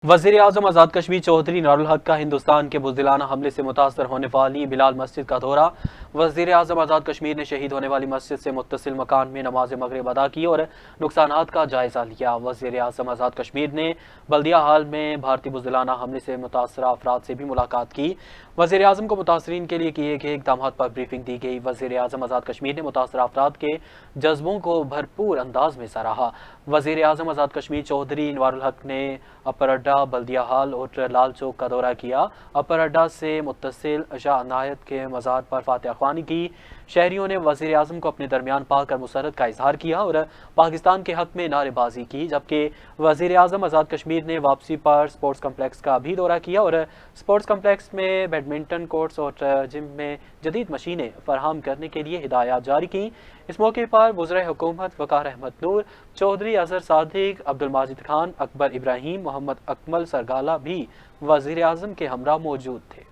वज़ीर-ए-आज़म आज़ाद कश्मीर चौधरी नूरुल-हक का हिंदुस्तान के बुज़दिलाना हमले से मुतासर होने वाली बिलाल मस्जिद का दौरा। वज़ीर-ए-आज़म आज़ाद कश्मीर ने शहीद होने वाली मस्जिद से मुत्तसिल मकान में नमाज मगरिब अदा की और नुकसानात का जायज़ा लिया। वज़ीर-ए-आज़म आज़ाद कश्मीर ने बल्दिया हाल में भारतीय बुज़दिलाना हमले से मुतासरा अफराद से भी मुलाकात की। वज़ीर-ए-आज़म को मुतासरीन के लिए किए गए इक़दामात पर ब्रीफिंग दी गई। वज़ीर-ए-आज़म आज़ाद कश्मीर ने मुतासरा अफराद के जज्बों को भरपूर अंदाज में सराहा। वज़ीर-ए-आज़म आज़ाद कश्मीर चौधरी नूरुल-हक ने अपर अड्डा, बल्दिया हाल और लाल चौक का दौरा किया। अपर अड्डा से मुत्तसिल शाह अनायत के मज़ार पर फातिहा ख्वानी की। शहरियों ने वज़ीर-ए-आज़म को अपने दरमियान पाकर मुसर्रत का इजहार किया और पाकिस्तान के हक में नारेबाजी की, जबकि वज़ीर-ए-आज़म आज़ाद कश्मीर ने वापसी पर स्पोर्ट्स कम्प्लेक्स का भी दौरा किया और स्पोर्ट्स कम्प्लेक्स में बैडमिंटन कोर्ट्स और जिम में जदीद मशीनें फराहम करने के लिए हिदायत जारी की। इस मौके पर वज़ीर हुकूमत वक़ार अहमद नूर, चौधरी अज़हर सादिक, अब्दुल माजिद खान, अकबर इब्राहिम, मोहम्मद अकमल सरगाला भी वज़ीर-ए-आज़म के हमरा मौजूद थे।